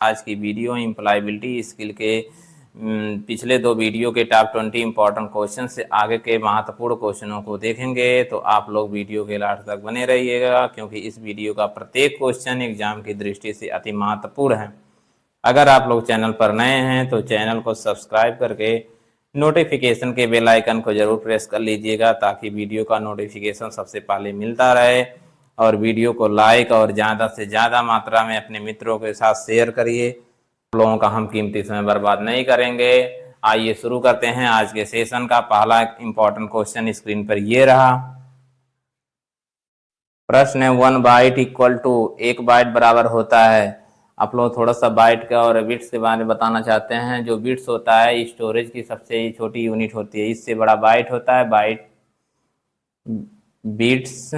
आज की video employability skill के पिछले 2 वीडियो के टॉप 20 इंपॉर्टेंट क्वेश्चन से आगे के महत्वपूर्ण क्वेश्चनों को देखेंगे। तो आप लोग वीडियो के लास्ट तक बने रहिएगा, क्योंकि इस वीडियो का प्रत्येक क्वेश्चन एग्जाम की दृष्टि से अति महत्वपूर्ण है। अगर आप लोग चैनल पर नए हैं तो चैनल को सब्सक्राइब करके नोटिफिकेशन के बेल आइकन को जरूर प्रेस कर लीजिएगा, ताकि वीडियो का नोटिफिकेशन सबसे पहले मिलता रहे। और वीडियो को लाइक और ज़्यादा से ज़्यादा मात्रा में अपने मित्रों के साथ शेयर करिए। आप लोगों का हम कीमती समय बर्बाद नहीं करेंगे। आइए शुरू करते हैं आज के सेशन का। पहला इंपॉर्टेंट क्वेश्चन स्क्रीन पर ये रहा। प्रश्न है 1 बाइट इक्वल टू 1 बाइट बराबर होता है। आप लोग थोड़ा सा बाइट का और बिट्स के बारे में बताना चाहते हैं। जो बिट्स होता है स्टोरेज की सबसे छोटी यूनिट होती है, इससे बड़ा बाइट होता है। बाइट, बिट्स,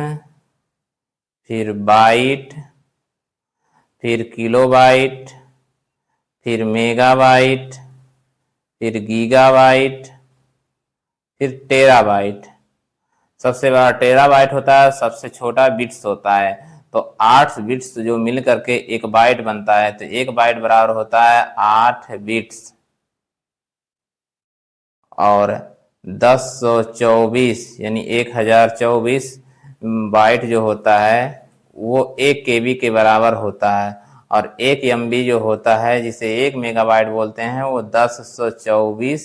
फिर बाइट, फिर किलोबाइट, फिर मेगाबाइट, फिर गीगाबाइट, फिर टेराबाइट। सबसे बड़ा टेराबाइट होता है, सबसे छोटा बिट्स होता है। तो 8 बिट्स जो मिल करके 1 बाइट बनता है, तो 1 बाइट बराबर होता है 8 बिट्स। और 1024 यानी 1024 बाइट जो होता है वो 1 KB के बराबर होता है। और 1 MB जो होता है, जिसे 1 मेगाबाइट बोलते हैं, वो 1024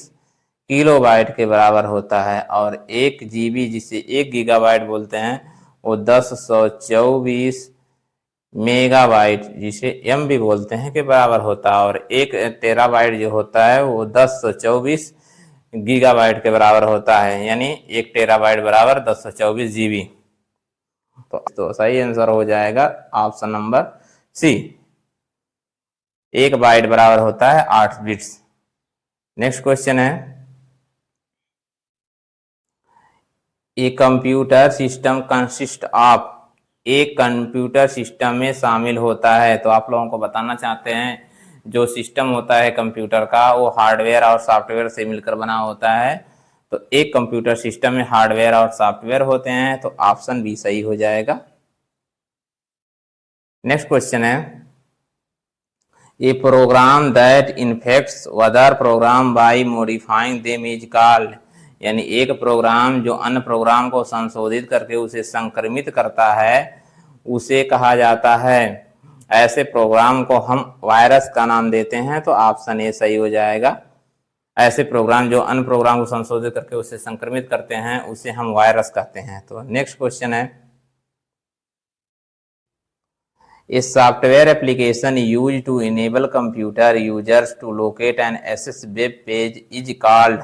किलोबाइट के बराबर होता है। और 1 GB जिसे 1 गीगाबाइट बोलते हैं, वो 1024 मेगाबाइट जिसे MB बोलते हैं के बराबर होता है। और 1 टेराबाइट जो होता है वो 1024 गीगाबाइट के बराबर होता है, यानी 1 टेराबाइट बराबर 1024 GB। तो सही आंसर हो जाएगा ऑप्शन नंबर सी। 1 बाइट बराबर होता है 8 बिट्स। नेक्स्ट क्वेश्चन है, a computer system consist of. एक कंप्यूटर सिस्टम में शामिल होता है। तो आप लोगों को बताना चाहते हैं जो सिस्टम होता है कंप्यूटर का, वो हार्डवेयर और सॉफ्टवेयर से मिलकर बना होता है। तो एक कंप्यूटर सिस्टम में हार्डवेयर और सॉफ्टवेयर होते हैं। तो ऑप्शन बी सही हो जाएगा। नेक्स्ट क्वेश्चन है, a program that infects other program by modifying them is called. यानी एक प्रोग्राम जो अन्य प्रोग्राम को संशोधित करके उसे संक्रमित करता है, उसे कहा जाता है। ऐसे प्रोग्राम को हम वायरस का नाम देते हैं। तो ऑप्शन ए सही हो जाएगा। ऐसे प्रोग्राम जो अन्य प्रोग्राम को संशोधित करके उसे संक्रमित करते हैं, उसे हम वायरस कहते हैं। तो नेक्स्ट क्वेश्चन है, A software application used to enable computer users to locate and access web page is called।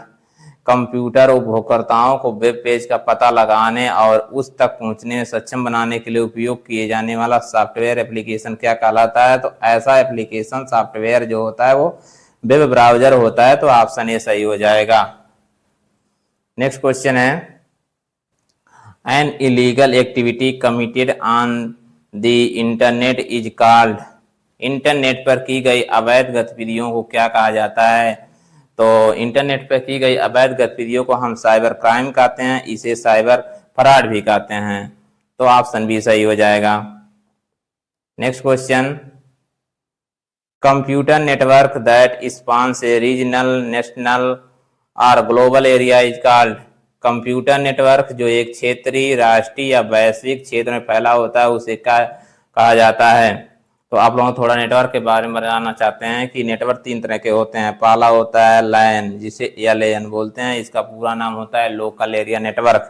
Computer उपयोगकर्ताओं को वेब पेज का पता लगाने और उस तक पहुंचने में सक्षम बनाने के लिए उपयोग किए जाने वाला सॉफ्टवेयर एप्लीकेशन क्या कहलाता है। तो ऐसा एप्लीकेशन सॉफ्टवेयर जो होता है वो वेब ब्राउजर होता है। तो ऑप्शन ए सही हो जाएगा। नेक्स्ट क्वेश्चन है, an illegal activity committed on the internet is called. Internet पर की गई अवैध गतिविधियों को क्या कहा जाता है। तो इंटरनेट पर की गई अवैध गतिविधियों को हम साइबर क्राइम कहते हैं, इसे साइबर फ्रॉड भी कहते हैं। तो ऑप्शन बी सही हो जाएगा। Next question, computer network that spans a regional, national और global area is called. Computer network जो एक क्षेत्रीय, राष्ट्रीय या वैश्विक क्षेत्र में फैला होता है, उसे क्या कहा जाता है। तो आप लोग थोड़ा नेटवर्क के बारे में बताना चाहते हैं कि नेटवर्क 3 तरह के होते हैं। पहला होता है लैन, जिसे LAN बोलते हैं। इसका पूरा नाम होता है लोकल एरिया नेटवर्क।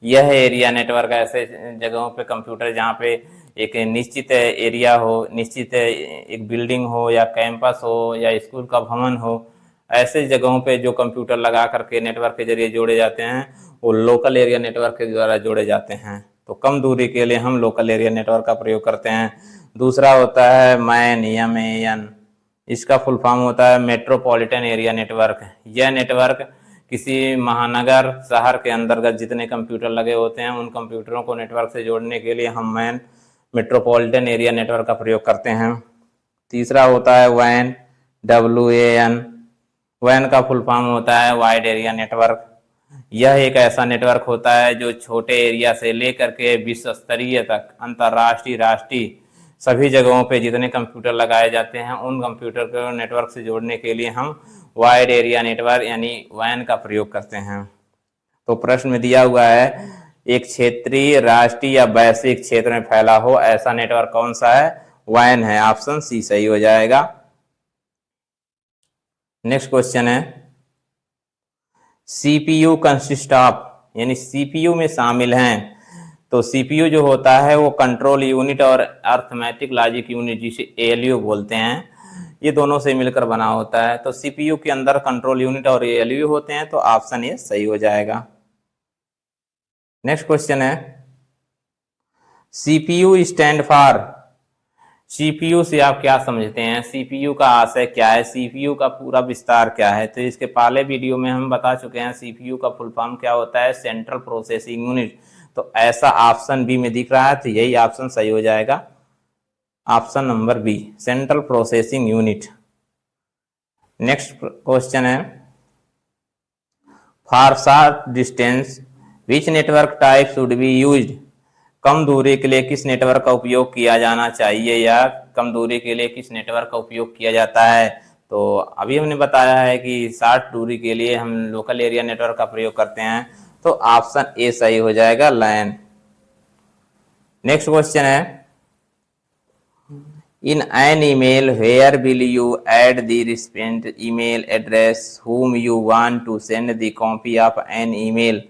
यह एरिया नेटवर्क ऐसे जगहों पे कंप्यूटर जहाँ पे एक निश्चित एरिया हो, निश्चित एक बिल्डिंग हो या कैंपस हो या स्कूल का भवन हो, ऐसे जगहों पे जो कंप्यूटर लगा करके नेटवर्क के जरिए जोड़े जाते हैं, वो लोकल एरिया नेटवर्क के द्वारा जोड़े जाते हैं। तो कम दूरी के लिए हम लोकल एरिया नेटवर्क का प्रयोग करते हैं। दूसरा होता है मैन, MAN। इसका फुल फॉर्म होता है मेट्रोपॉलिटन एरिया नेटवर्क। यह नेटवर्क किसी महानगर, शहर के अंतर्गत जितने कंप्यूटर लगे होते हैं, उन कंप्यूटरों को नेटवर्क से जोड़ने के लिए हम मैन, मेट्रोपॉलिटन एरिया नेटवर्क का प्रयोग करते हैं। तीसरा होता है WAN, WAN। WAN का फुल फॉर्म होता है वाइड एरिया नेटवर्क। यह एक ऐसा नेटवर्क होता है जो छोटे एरिया से लेकर के विश्व स्तरीय तक, अंतर्राष्ट्रीय, राष्ट्रीय सभी जगहों पे जितने कंप्यूटर लगाए जाते हैं उन कंप्यूटर को नेटवर्क से जोड़ने के लिए हम वाइड एरिया नेटवर्क यानी WAN का प्रयोग करते हैं। तो प्रश्न में दिया हुआ है एक क्षेत्रीय, राष्ट्रीय या वैश्विक क्षेत्र में फैला हो ऐसा नेटवर्क कौन सा है? WAN है, ऑप्शन सी सही हो जाएगा। नेक्स्ट क्वेश्चन है सीपीयू कंसिस्ट ऑफ, यानी सीपीयू में शामिल हैं। तो सीपीयू जो होता है वो कंट्रोल यूनिट और अर्थमेटिक लॉजिक यूनिट, जिसे एएलयू बोलते हैं, ये दोनों से मिलकर बना होता है। तो सीपीयू के अंदर कंट्रोल यूनिट और एएलयू होते हैं, तो ऑप्शन ए सही हो जाएगा। नेक्स्ट क्वेश्चन है सीपीयू स्टैंड फॉर, सीपीयू से आप क्या समझते हैं? सीपीयू का आशय क्या है? सीपीयू का पूरा विस्तार क्या है? तो इसके पहले वीडियो में हम बता चुके हैं सीपीयू का फुल फॉर्म क्या होता है, सेंट्रल प्रोसेसिंग यूनिट। तो ऐसा ऑप्शन बी में दिख रहा है, तो यही ऑप्शन सही हो जाएगा, option number B, central processing unit. Next question है for short distance which network type should be used, कम दूरी के लिए किस नेटवर्क का उपयोग किया जाना चाहिए या कम दूरी के लिए किस नेटवर्क का उपयोग किया जाता है? तो अभी हमने बताया है कि शॉर्ट दूरी के लिए हम लोकल एरिया नेटवर्क का प्रयोग करते हैं, तो ऑप्शन ए सही हो जाएगा, लैन। नेक्स्ट क्वेश्चन है in an email where will you add the recipient email address whom you want to send the copy of an email।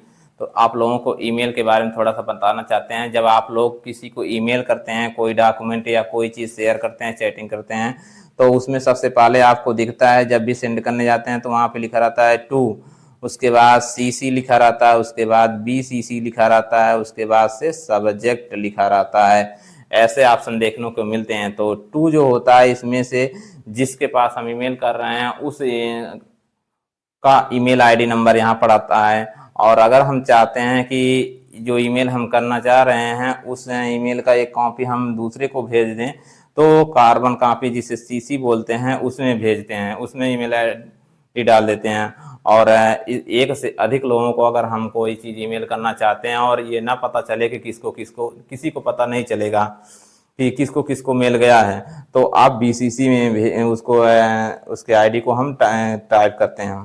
तो आप लोगों को ईमेल के बारे में थोड़ा सा बताना चाहते हैं। जब आप लोग किसी को ईमेल करते हैं, कोई डॉक्यूमेंट या कोई चीज़ शेयर करते हैं, चैटिंग करते हैं, तो उसमें सबसे पहले आपको दिखता है, जब भी सेंड करने जाते हैं तो वहाँ पे लिखा रहता है टू, उसके बाद CC लिखा रहता है, उसके बाद BCC लिखा रहता है, उसके बाद से सब्जेक्ट लिखा रहता है। ऐसे ऑप्शन देखने को मिलते हैं। तो टू जो होता है इसमें से जिसके पास हम ईमेल कर रहे हैं उस का ईमेल आईडी नंबर यहाँ पर आता है। और अगर हम चाहते हैं कि जो ईमेल हम करना चाह रहे हैं उस ईमेल का एक कॉपी हम दूसरे को भेज दें, तो कार्बन कॉपी जिसे CC बोलते हैं उसमें भेजते हैं, उसमें ईमेल आईडी डाल देते हैं। और एक से अधिक लोगों को अगर हम कोई चीज़ ईमेल करना चाहते हैं और ये ना पता चले कि किसी को पता नहीं चलेगा कि किसको किसको मेल गया है, तो आप BCC में उसको उसके आईडी को हम टाइप करते हैं।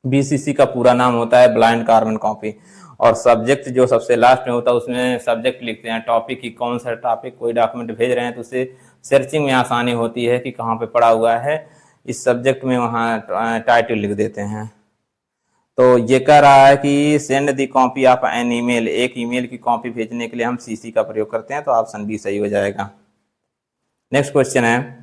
BCC का पूरा नाम होता है ब्लाइंड कार्बन कॉपी। और सब्जेक्ट जो सबसे लास्ट में होता है उसमें सब्जेक्ट लिखते हैं, टॉपिक की कौन सा टॉपिक कोई डॉक्यूमेंट भेज रहे हैं तो उससे सर्चिंग में आसानी होती है कि कहाँ पे पड़ा हुआ है, इस सब्जेक्ट में वहाँ टाइटल लिख देते हैं। तो ये कह रहा है कि send the copy of an email, एक ईमेल की कॉपी भेजने के लिए हम CC का प्रयोग करते हैं, तो ऑप्शन बी सही हो जाएगा। नेक्स्ट क्वेश्चन है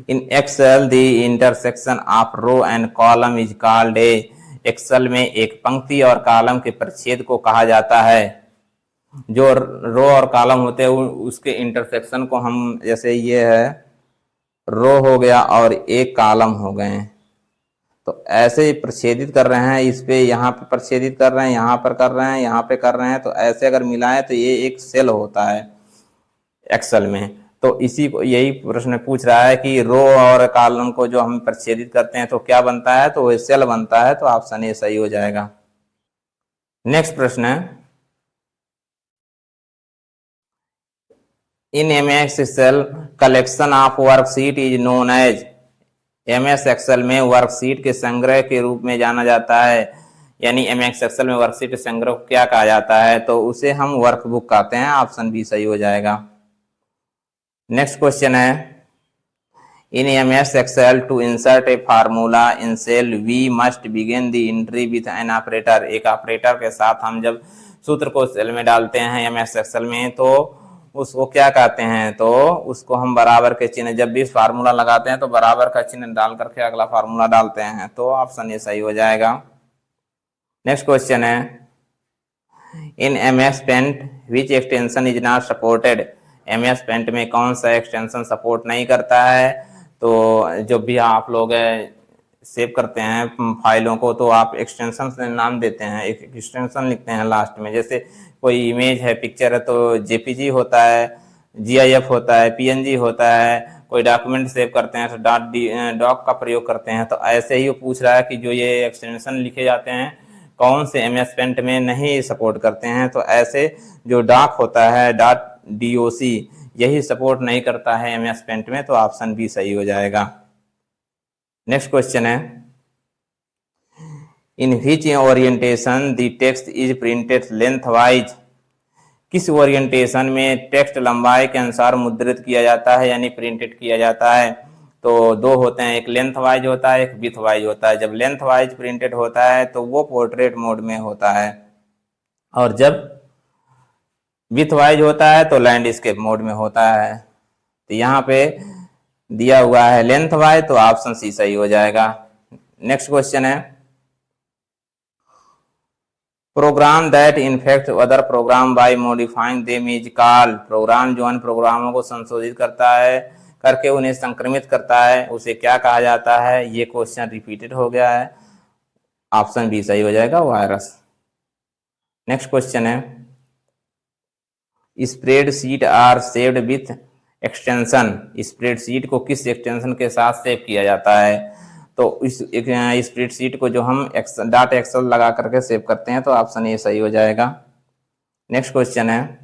in Excel the intersection of row and column is called a, Excel में एक पंक्ति और कॉलम के परिच्छेद को कहा जाता है। जो रो और कॉलम होते हैं उसके इंटरसेक्शन को हम, जैसे ये है रो हो गया और एक कॉलम हो गए, तो ऐसे प्रच्छेदित कर रहे हैं, इस पे यहाँ पे प्रच्छेदित कर रहे हैं, यहाँ पर कर रहे हैं, यहाँ पे कर रहे हैं, तो ऐसे अगर मिलाएं तो ये एक सेल होता है एक्सेल में। तो इसी को यही प्रश्न पूछ रहा है कि रो और कॉलम को जो हम प्रच्छेदित करते हैं तो क्या बनता है, तो वो सेल बनता है, तो ऑप्शन ए सही हो जाएगा। नेक्स्ट प्रश्न है in MS Excel collection of worksheet is known as, MS Excel में वर्कशीट के संग्रह के रूप में जाना जाता है, यानी MS एक्सेल में वर्कशीट संग्रह को क्या कहा जाता है, तो उसे हम वर्कबुक कहते हैं, ऑप्शन बी सही हो जाएगा। नेक्स्ट क्वेश्चन है in MS Excel to insert a formula in cell we must begin the entry with an operator, एक ऑपरेटर के साथ हम जब सूत्र को सेल में डालते हैं MS एक्सेल में तो उसको क्या कहते हैं, तो उसको हम बराबर के चिन्ह, जब भी फार्मूला लगाते हैं तो बराबर का चिन्ह डाल करके अगला फार्मूला डालते हैं, तो ऑप्शन ए सही हो जाएगा। नेक्स्ट क्वेश्चन है in MS Paint which extension is not supported, MS Paint में कौन सा एक्सटेंशन सपोर्ट नहीं करता है, तो जब भी आप लोग सेव करते हैं फाइलों को तो आप एक्सटेंशन से नाम देते हैं, एक एक्सटेंशन लिखते हैं लास्ट में, जैसे कोई इमेज है, पिक्चर है तो JPG होता है, GIF होता है, PNG होता है, कोई डॉक्यूमेंट सेव करते हैं तो डॉक का प्रयोग करते हैं। तो ऐसे ही वो पूछ रहा है कि जो ये एक्सटेंशन लिखे जाते हैं कौन से MS पेंट में नहीं सपोर्ट करते हैं, तो ऐसे जो डॉक होता है .doc यही सपोर्ट नहीं करता है MS पेंट में, तो ऑप्शन बी सही हो जाएगा। नेक्स्ट क्वेश्चन है, in which orientation the text is printed lengthwise, किस ओरिएंटेशन में टेक्स्ट लंबाई के अनुसार मुद्रित किया जाता है यानी प्रिंटेड किया जाता है। तो दो होते हैं, एक लेंथ वाइज होता है, एक विथ वाइज होता है। जब लेंथ वाइज प्रिंटेड होता है तो वो पोर्ट्रेट मोड में होता है, और जब विथ वाइज होता है तो लैंडस्केप मोड में होता है। तो यहाँ पे दिया हुआ है लेंथ वाइज, तो ऑप्शन सी सही हो जाएगा। नेक्स्ट क्वेश्चन है, program that infect other program by modifying them is called, program जो अन्य प्रोग्रामों को संशोधित करता है करके उन्हें संक्रमित करता है उसे क्या कहा जाता है। ये क्वेश्चन रिपीटेड हो गया है, ऑप्शन बी सही हो जाएगा, वायरस। नेक्स्ट क्वेश्चन है, spreadsheet are saved with extension, spreadsheet को किस एक्सटेंशन के साथ सेव किया जाता है। तो इस स्प्रेडशीट को जो हम डॉट एक्सेल लगा करके सेव करते हैं, तो ऑप्शन ए सही हो जाएगा। नेक्स्ट क्वेश्चन है,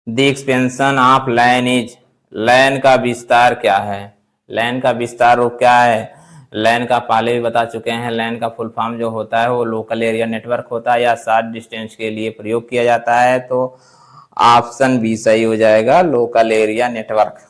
the expansion of LAN is, LAN का विस्तार क्या है। लैन का विस्तार वो क्या है, लैन का पहले भी बता चुके हैं। लैन का फुल फॉर्म जो होता है वो लोकल एरिया नेटवर्क होता है या शॉर्ट डिस्टेंस के लिए प्रयोग किया जाता है, तो ऑप्शन बी सही हो जाएगा, लोकल एरिया नेटवर्क।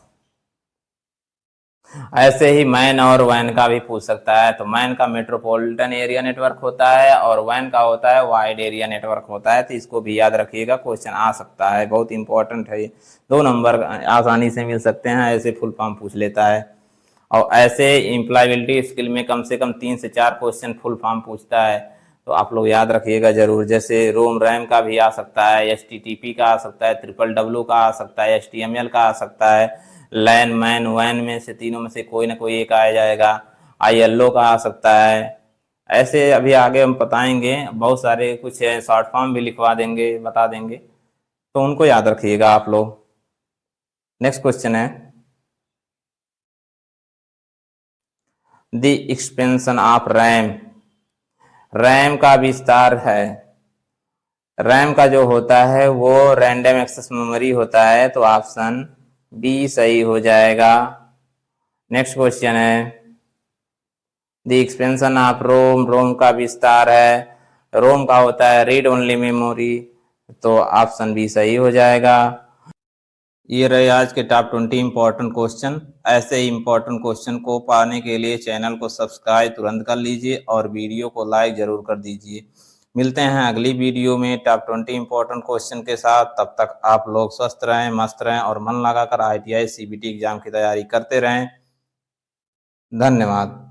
ऐसे ही मैन और वैन का भी पूछ सकता है, तो मैन का मेट्रोपॉलिटन एरिया नेटवर्क होता है और वैन का होता है वाइड एरिया नेटवर्क होता है। तो इसको भी याद रखिएगा, क्वेश्चन आ सकता है, बहुत इंपॉर्टेंट है। 2 नंबर आसानी से मिल सकते हैं, ऐसे फुल फॉर्म पूछ लेता है। और ऐसे एम्प्लॉयबिलिटी स्किल में कम से कम 3 से 4 क्वेश्चन फुल फॉर्म पूछता है, तो आप लोग याद रखिएगा जरूर। जैसे रोम रैम का भी आ सकता है, HTTP का आ सकता है, WWW का आ सकता है, HTML का आ सकता है, लैन मैन वैन में से तीनों में से कोई ना कोई एक आ जाएगा, ILO का आ सकता है। ऐसे अभी आगे हम बताएंगे, बहुत सारे कुछ शॉर्ट फॉर्म भी लिखवा देंगे, बता देंगे, तो उनको याद रखिएगा आप लोग। नेक्स्ट क्वेश्चन है, the expansion of RAM, RAM का विस्तार है। रैम का जो होता है वो रैंडम एक्सेस मेमोरी होता है, तो ऑप्शन बी सही हो जाएगा। नेक्स्ट क्वेश्चन है, द एक्सपेंशन ऑफ रोम, रोम का विस्तार है। रोम का होता है रीड ओनली मेमोरी, तो ऑप्शन बी सही हो जाएगा। ये रहे आज के टॉप 20 इंपॉर्टेंट क्वेश्चन। ऐसे ही इंपॉर्टेंट क्वेश्चन को पाने के लिए चैनल को सब्सक्राइब तुरंत कर लीजिए और वीडियो को लाइक जरूर कर दीजिए। मिलते हैं अगली वीडियो में टॉप 20 इंपॉर्टेंट क्वेश्चन के साथ। तब तक आप लोग स्वस्थ रहें, मस्त रहें और मन लगाकर ITI CBT एग्जाम की तैयारी करते रहें। धन्यवाद।